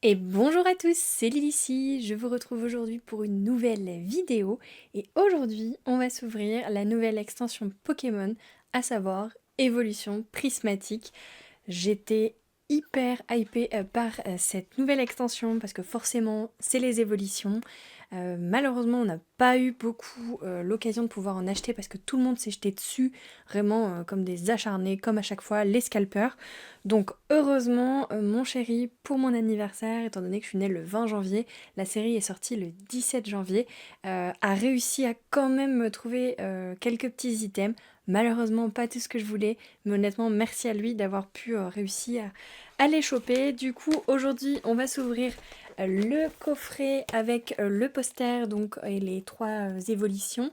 Et bonjour à tous, c'est Lily ici, je vous retrouve aujourd'hui pour une nouvelle vidéo et aujourd'hui on va s'ouvrir la nouvelle extension Pokémon, à savoir Évolution Prismatique. J'étais hyper hypée par cette nouvelle extension parce que forcément c'est les évolutions. Malheureusement on n'a pas eu beaucoup l'occasion de pouvoir en acheter parce que tout le monde s'est jeté dessus, vraiment comme des acharnés, comme à chaque fois les scalpers. Donc heureusement mon chéri, pour mon anniversaire, étant donné que je suis née le 20 janvier, la série est sortie le 17 janvier, a réussi à quand même me trouver quelques petits items. Malheureusement pas tout ce que je voulais, mais honnêtement merci à lui d'avoir pu réussir à les choper. Du coup aujourd'hui on va s'ouvrir le coffret avec le poster donc et les trois évolutions.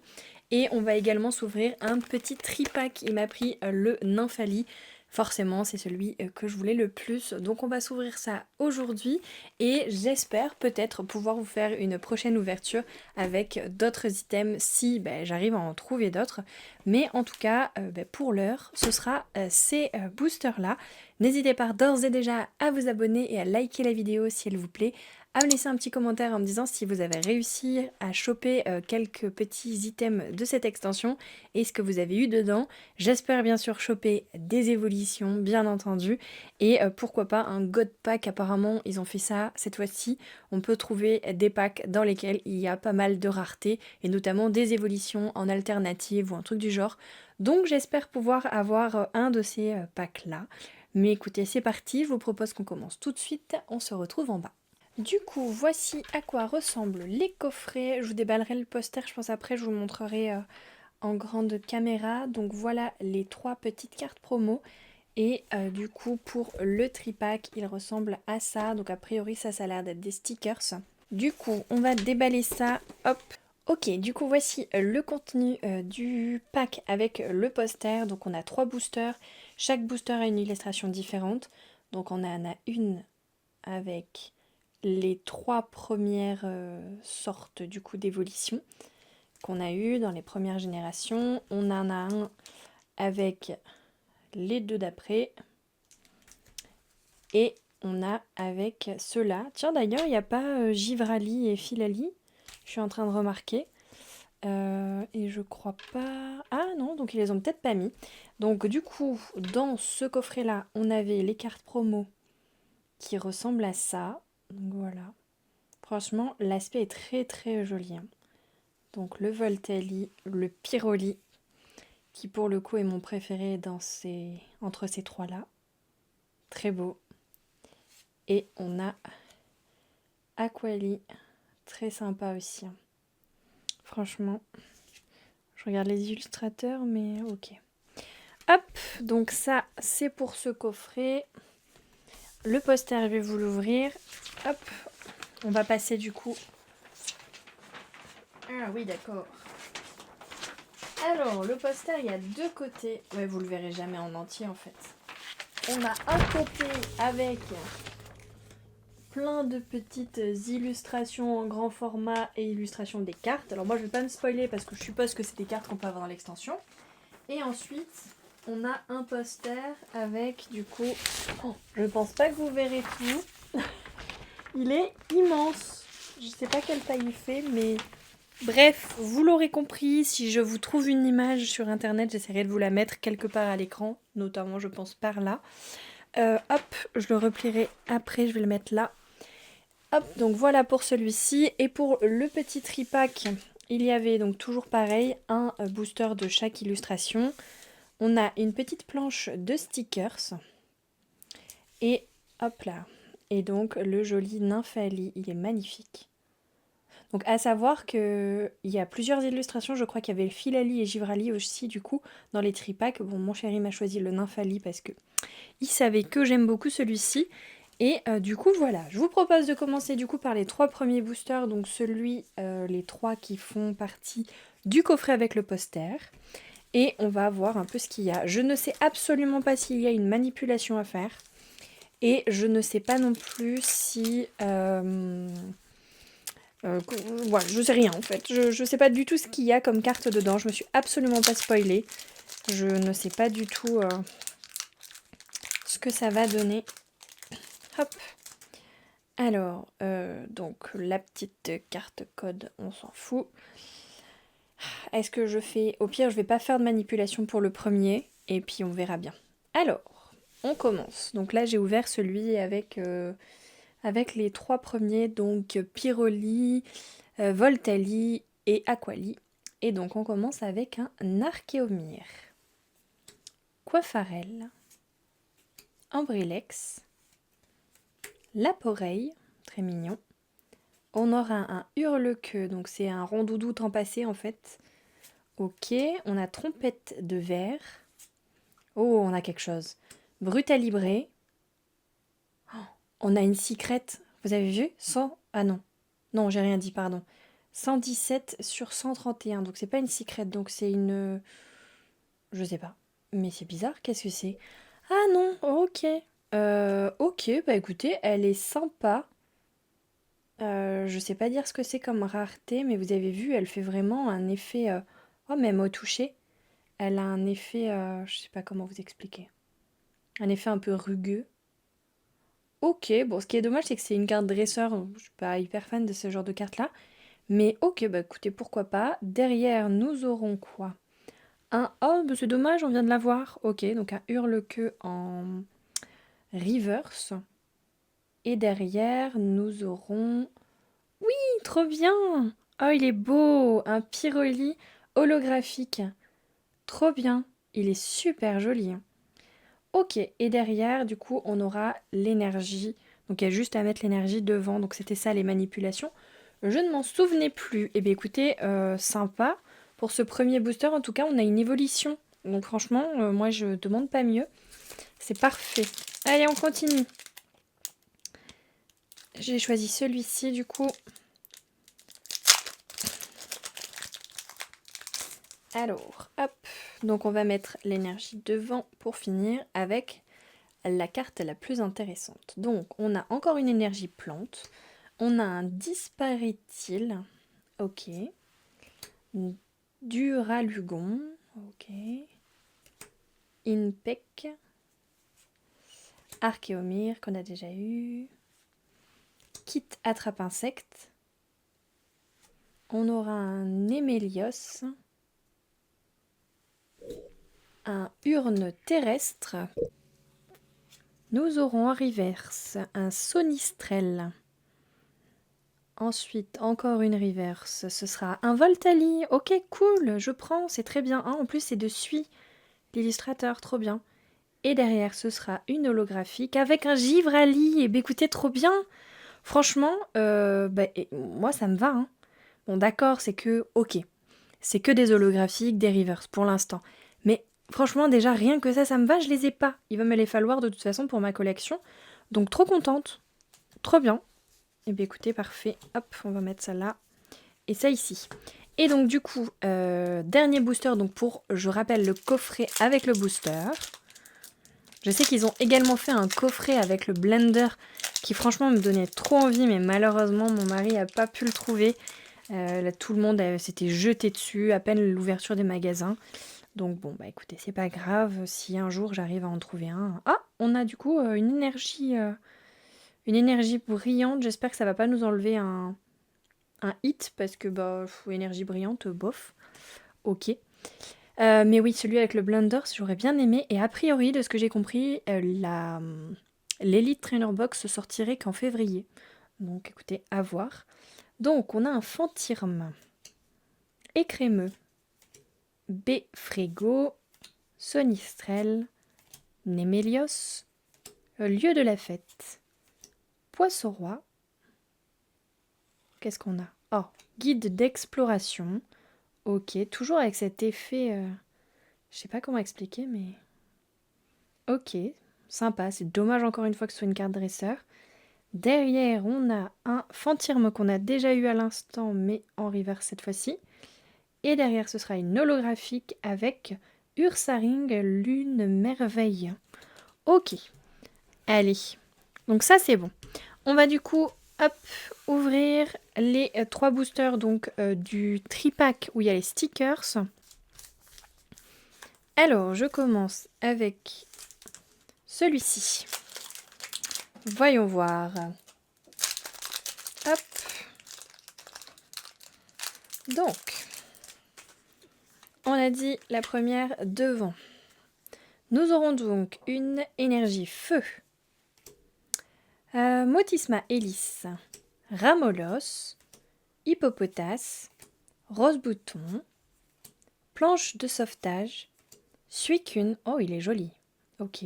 Et on va également s'ouvrir un petit tripack. Il m'a pris le Nymphalie. Forcément, c'est celui que je voulais le plus. Donc on va s'ouvrir ça aujourd'hui et j'espère peut-être pouvoir vous faire une prochaine ouverture avec d'autres items si j'arrive à en trouver d'autres. Mais en tout cas, pour l'heure, ce sera ces boosters-là. N'hésitez pas d'ores et déjà à vous abonner et à liker la vidéo si elle vous plaît, à me laisser un petit commentaire en me disant si vous avez réussi à choper quelques petits items de cette extension et ce que vous avez eu dedans. J'espère bien sûr choper des évolutions, bien entendu, et pourquoi pas un God Pack. Apparemment, ils ont fait ça cette fois-ci. On peut trouver des packs dans lesquels il y a pas mal de raretés, et notamment des évolutions en alternative ou un truc du genre. Donc j'espère pouvoir avoir un de ces packs-là. Mais écoutez, c'est parti, je vous propose qu'on commence tout de suite, on se retrouve en bas. Du coup, voici à quoi ressemblent les coffrets. Je vous déballerai le poster, je pense après je vous montrerai en grande caméra. Donc voilà les trois petites cartes promo. Et du coup pour le tripack, il ressemble à ça. Donc a priori ça a l'air d'être des stickers. Du coup on va déballer ça, hop. Ok, du coup voici le contenu du pack avec le poster. Donc on a trois boosters. Chaque booster a une illustration différente. Donc on en a une avec les trois premières sortes du coup d'évolution qu'on a eu dans les premières générations. On en a un avec les deux d'après. Et on a avec ceux-là. Tiens d'ailleurs, il n'y a pas Givrali et Filali. Je suis en train de remarquer. Et je crois pas... Ah non, donc ils les ont peut-être pas mis. Donc du coup, dans ce coffret-là, on avait les cartes promo qui ressemblent à ça. Donc voilà. Franchement, l'aspect est très très joli, hein. Donc le Voltelli, le Pyroli, qui pour le coup est mon préféré entre ces trois-là. Très beau. Et on a Aquali, très sympa aussi, hein. Franchement, je regarde les illustrateurs, mais ok. Hop, donc ça c'est pour ce coffret. Le poster, je vais vous l'ouvrir. Hop, on va passer du coup... Ah oui, d'accord. Alors, le poster, il y a deux côtés. Ouais, vous le verrez jamais en entier en fait. On a un côté avec plein de petites illustrations en grand format et illustrations des cartes. Alors moi je vais pas me spoiler parce que je suppose que c'est des cartes qu'on peut avoir dans l'extension. Et ensuite on a un poster avec du coup... Oh, je pense pas que vous verrez tout. Il est immense. Je sais pas quelle taille il fait mais... Bref, vous l'aurez compris, si je vous trouve une image sur internet, j'essaierai de vous la mettre quelque part à l'écran, notamment je pense par là. Hop, je le replierai après, je vais le mettre là. Hop, donc voilà pour celui-ci. Et pour le petit tripack, il y avait donc toujours pareil, un booster de chaque illustration. On a une petite planche de stickers. Et hop là. Et donc le joli Nymphalie, il est magnifique. Donc à savoir qu'il y a plusieurs illustrations, je crois qu'il y avait Filali et Givrali aussi du coup dans les tripacks. Bon, mon chéri m'a choisi le Nymphalie parce que il savait que j'aime beaucoup celui-ci. Et du coup voilà, je vous propose de commencer du coup par les trois premiers boosters, donc les trois qui font partie du coffret avec le poster. Et on va voir un peu ce qu'il y a. Je ne sais absolument pas s'il y a une manipulation à faire. Et je ne sais pas non plus si... voilà, je sais rien en fait. Je sais pas du tout ce qu'il y a comme carte dedans. Je me suis absolument pas spoilée. Je ne sais pas du tout ce que ça va donner. Hop. Alors, donc la petite carte code, on s'en fout. Est-ce que je fais... Au pire, je vais pas faire de manipulation pour le premier, et puis on verra bien. Alors, on commence. Donc là, j'ai ouvert celui avec les 3 premiers, donc Pyroli, Voltali et Aquali. Et donc on commence avec un Archéomir, Coiffarel, Ambrilex, Laporeille, très mignon. On aura un Hurle-queue, donc c'est un rondoudou temps passé en fait. Ok, on a Trompette de verre. Oh, on a quelque chose. Brutalibré. Oh, on a une secrète. Vous avez vu 100... Ah non. Non, j'ai rien dit, pardon. 117 sur 131. Donc c'est pas une secrète, donc c'est une... Je sais pas. Mais c'est bizarre, qu'est-ce que c'est? Ah non, ok. Ok, bah écoutez, elle est sympa. Je sais pas dire ce que c'est comme rareté, mais vous avez vu, elle fait vraiment un effet... Oh, même au toucher, elle a un effet... je sais pas comment vous expliquer. Un effet un peu rugueux. Ok, bon, ce qui est dommage, c'est que c'est une carte dresseur. Je suis pas hyper fan de ce genre de carte-là. Mais ok, bah écoutez, pourquoi pas. Derrière, nous aurons quoi? Un... Oh, bah c'est dommage, on vient de l'avoir. Ok, donc un Hurle-queue en reverse. Et derrière, nous aurons... Oui, trop bien! Oh, il est beau! Un Pyroli holographique. Trop bien. Il est super joli. Ok, et derrière, du coup, on aura l'énergie. Donc, il y a juste à mettre l'énergie devant. Donc, c'était ça, les manipulations. Je ne m'en souvenais plus. Eh bien, écoutez, sympa. Pour ce premier booster, en tout cas, on a une évolution. Donc, franchement, moi, je demande pas mieux. C'est parfait. Allez, on continue. J'ai choisi celui-ci, du coup. Alors, hop. Donc, on va mettre l'énergie devant pour finir avec la carte la plus intéressante. Donc, on a encore une énergie plante. On a un disparaît-il. Ok. Duralugon. Ok. Inpek. Archéomir qu'on a déjà eu. Kit attrape-insecte. On aura un Hémélios. Un urne terrestre. Nous aurons en reverse un Sonistrel. Ensuite, encore une reverse. Ce sera un Voltali. Ok, cool, je prends, c'est très bien. Ah, en plus, c'est de Suie, l'illustrateur, trop bien. Et derrière, ce sera une holographique avec un Givrali. Et bien, écoutez, trop bien. Franchement, moi, ça me va. Hein. Bon, d'accord, c'est que, ok. C'est que des holographiques, des reverse pour l'instant. Mais franchement, déjà, rien que ça me va, je les ai pas. Il va me les falloir de toute façon pour ma collection. Donc, trop contente. Trop bien. Et bien, écoutez, parfait. Hop, on va mettre ça là. Et ça ici. Et donc du coup, dernier booster, donc pour, je rappelle, le coffret avec le booster. Je sais qu'ils ont également fait un coffret avec le blender qui franchement me donnait trop envie, mais malheureusement mon mari n'a pas pu le trouver. Là, tout le monde s'était jeté dessus, à peine l'ouverture des magasins. Donc bon, bah écoutez, c'est pas grave si un jour j'arrive à en trouver un. Ah, on a du coup une énergie brillante. J'espère que ça va pas nous enlever un hit parce que bah énergie brillante, bof. Ok. Mais oui, celui avec le blender, j'aurais bien aimé. Et a priori, de ce que j'ai compris, l'Elite Trainer Box sortirait qu'en février. Donc écoutez, à voir. Donc on a un Fantirme, Écrémeux, Béfrégo, Sonistrel, Némélios, Lieu de la fête, Poisson-roi. Qu'est-ce qu'on a? Oh, guide d'exploration. Ok, toujours avec cet effet... je sais pas comment expliquer, mais... Ok, sympa. C'est dommage encore une fois que ce soit une carte dresseur. Derrière, on a un Fantirme qu'on a déjà eu à l'instant, mais en reverse cette fois-ci. Et derrière, ce sera une holographique avec Ursaring, Lune Merveille. Ok, allez. Donc ça, c'est bon. On va du coup, hop, ouvrir les 3 boosters donc du tripack où il y a les stickers. Alors, je commence avec celui-ci. Voyons voir. Hop. Donc, on a dit la première devant. Nous aurons donc une énergie feu. Motisma hélice, Ramolos, Hippopotas, Rose-bouton, Planche de sauvetage, Suicune, oh il est joli, ok.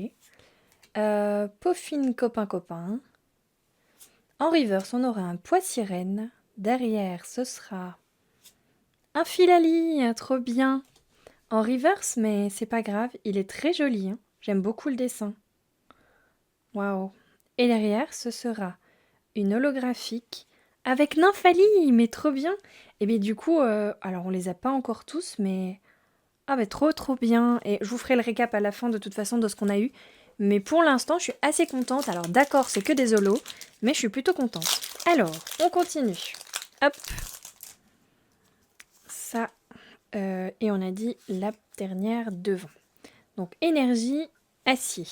Pauphine copain. En reverse, on aura un Pois-sirène. Derrière, ce sera un Filali, trop bien. En reverse, mais c'est pas grave, il est très joli. Hein. J'aime beaucoup le dessin. Waouh. Et derrière, ce sera une holographique avec Nymphalie, mais trop bien. Et bien du coup, alors on les a pas encore tous, mais... Ah bah trop bien. Et je vous ferai le récap à la fin de toute façon de ce qu'on a eu. Mais pour l'instant, je suis assez contente. Alors d'accord, c'est que des holos, mais je suis plutôt contente. Alors, on continue. Hop. Ça. Et on a dit la dernière devant. Donc énergie, acier.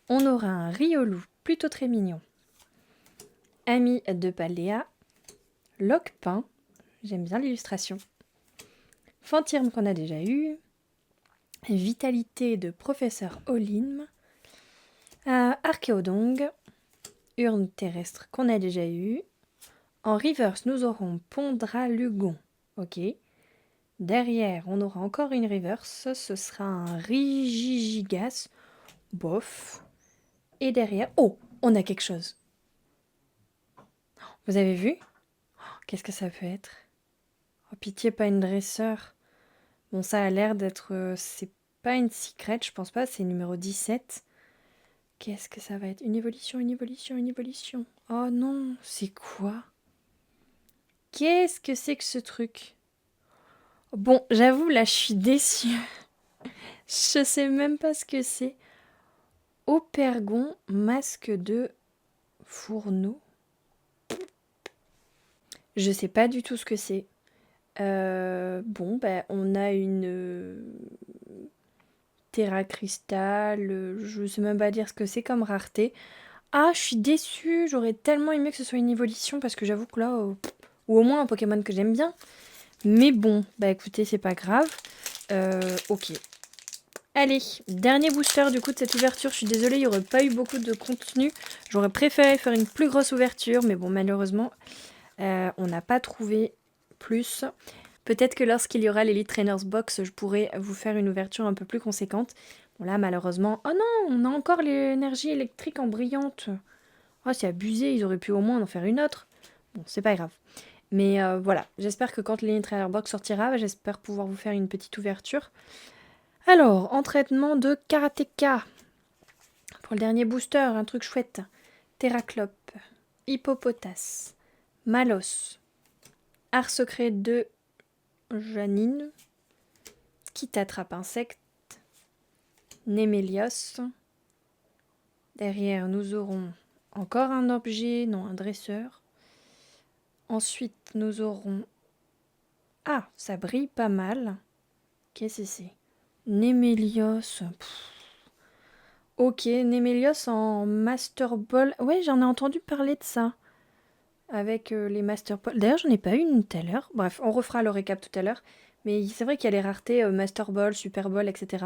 On aura un Riolu, plutôt très mignon. Ami de Paléa. Loquepin. J'aime bien l'illustration. Fantirme qu'on a déjà eu. Vitalité de Professeur Olim. Archéodong. Urne terrestre qu'on a déjà eu. En reverse, nous aurons Pondralugon. Ok. Derrière, on aura encore une reverse. Ce sera un Rigigigas. Bof. Et derrière... Oh, on a quelque chose. Vous avez vu? Qu'est-ce que ça peut être? Oh, pitié, pas une dresseur. Bon, ça a l'air d'être... c'est pas une secret, je pense pas. C'est numéro 17. Qu'est-ce que ça va être? Une évolution. Oh non, c'est quoi? Qu'est-ce que c'est que ce truc? Bon, j'avoue, là, je suis déçue. Je sais même pas ce que c'est. Opergon, masque de fourneau. Je sais pas du tout ce que c'est. Bon, ben, on a une Terra Cristal. Je sais même pas dire ce que c'est comme rareté. Ah, je suis déçue. J'aurais tellement aimé que ce soit une évolution parce que j'avoue que là, ou au moins un Pokémon que j'aime bien. Mais bon, bah écoutez, c'est pas grave. Ok. Allez, dernier booster du coup de cette ouverture. Je suis désolée, il n'y aurait pas eu beaucoup de contenu. J'aurais préféré faire une plus grosse ouverture, mais bon, malheureusement, on n'a pas trouvé plus. Peut-être que lorsqu'il y aura l'Elite Trainers Box, je pourrai vous faire une ouverture un peu plus conséquente. Bon là, malheureusement... Oh non, on a encore l'énergie électrique en brillante. Oh, c'est abusé, ils auraient pu au moins en faire une autre. Bon, c'est pas grave. Mais voilà, j'espère que quand l'Elite Trainer Box sortira, j'espère pouvoir vous faire une petite ouverture. Alors, entraînement de Karateka. Pour le dernier booster, un truc chouette. Terraclope, Hippopotas, Malos, Art secret de Janine, qui t'attrape insecte, Némélios. Derrière, nous aurons encore un objet, non, un dresseur. Ensuite, nous aurons... Ah, ça brille pas mal. Qu'est-ce que c'est? Némélios. Ok, Némélios en Master Ball. Ouais, j'en ai entendu parler de ça. Avec les Master Ball. D'ailleurs, j'en ai pas eu une tout à l'heure. Bref, on refera le récap tout à l'heure. Mais c'est vrai qu'il y a les raretés Master Ball, Super Ball, etc.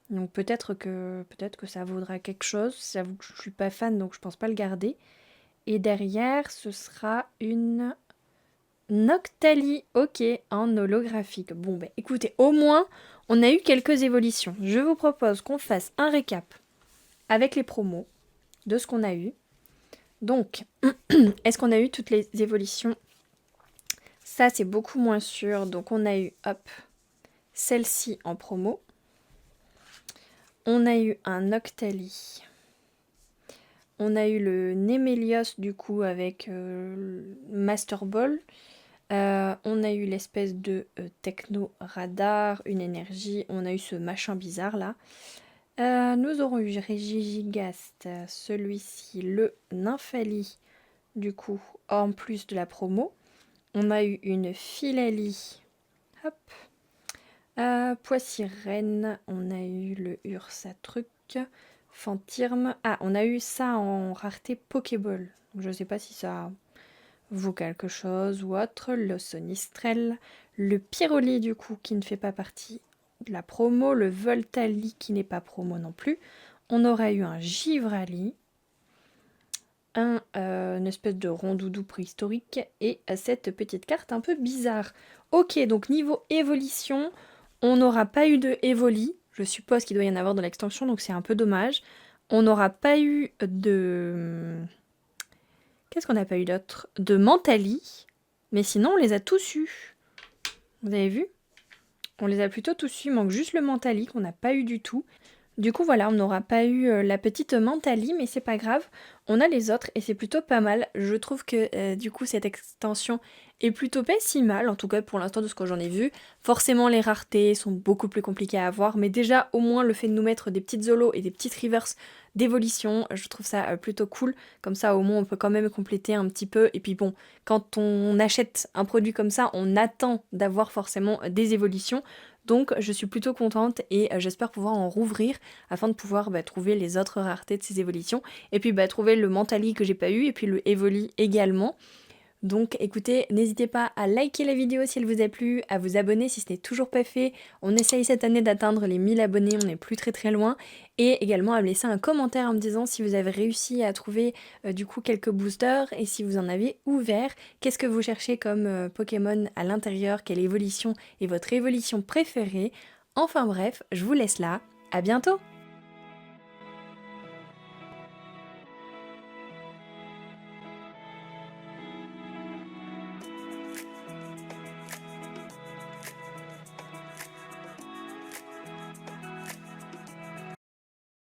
Donc peut-être que ça vaudra quelque chose. J'avoue que je suis pas fan, donc je pense pas le garder. Et derrière, ce sera une Noctali, ok, en holographique. Bon, ben écoutez, au moins, on a eu quelques évolutions. Je vous propose qu'on fasse un récap avec les promos de ce qu'on a eu. Donc, est-ce qu'on a eu toutes les évolutions? Ça, c'est beaucoup moins sûr. Donc, on a eu, hop, celle-ci en promo. On a eu un Noctali. On a eu le Némélios, du coup, avec Master Ball. On a eu l'espèce de Techno Radar, une énergie. On a eu ce machin bizarre, là. Nous aurons eu Regigigast, celui-ci, le Nymphalie, du coup, en plus de la promo. On a eu une Filali, hop. Pois-sirène, on a eu le Ursa truc, Fantirme. Ah, on a eu ça en rareté Pokéball. Je sais pas si ça vaut quelque chose ou autre, le Sonistrel, le Pyroli du coup qui ne fait pas partie de la promo, le Voltali qui n'est pas promo non plus. On aurait eu un Givrali, une espèce de rondoudou préhistorique et cette petite carte un peu bizarre. Ok, donc niveau évolution, on n'aura pas eu de Evoli. Je suppose qu'il doit y en avoir dans l'extension, donc c'est un peu dommage. On n'aura pas eu de... Qu'est-ce qu'on n'a pas eu d'autre? De Mentali. Mais sinon, on les a tous eus. Vous avez vu? On les a plutôt tous eus. Il manque juste le Mentali qu'on n'a pas eu du tout. Du coup, voilà, on n'aura pas eu la petite Mentali, mais c'est pas grave. On a les autres et c'est plutôt pas mal. Je trouve que du coup, cette extension est plutôt pas si mal, en tout cas pour l'instant de ce que j'en ai vu. Forcément, les raretés sont beaucoup plus compliquées à avoir, mais déjà, au moins, le fait de nous mettre des petites zolos et des petites rivers d'évolution, je trouve ça plutôt cool. Comme ça, au moins, on peut quand même compléter un petit peu. Et puis bon, quand on achète un produit comme ça, on attend d'avoir forcément des évolutions. Donc je suis plutôt contente et j'espère pouvoir en rouvrir afin de pouvoir trouver les autres raretés de ces évolutions. Et puis trouver le Mentali que j'ai pas eu et puis le Evoli également. Donc écoutez, n'hésitez pas à liker la vidéo si elle vous a plu, à vous abonner si ce n'est toujours pas fait. On essaye cette année d'atteindre les 1000 abonnés, on n'est plus très loin. Et également à me laisser un commentaire en me disant si vous avez réussi à trouver du coup quelques boosters et si vous en avez ouvert. Qu'est-ce que vous cherchez comme Pokémon à l'intérieur, quelle évolution est votre évolution préférée. Enfin bref, je vous laisse là, à bientôt!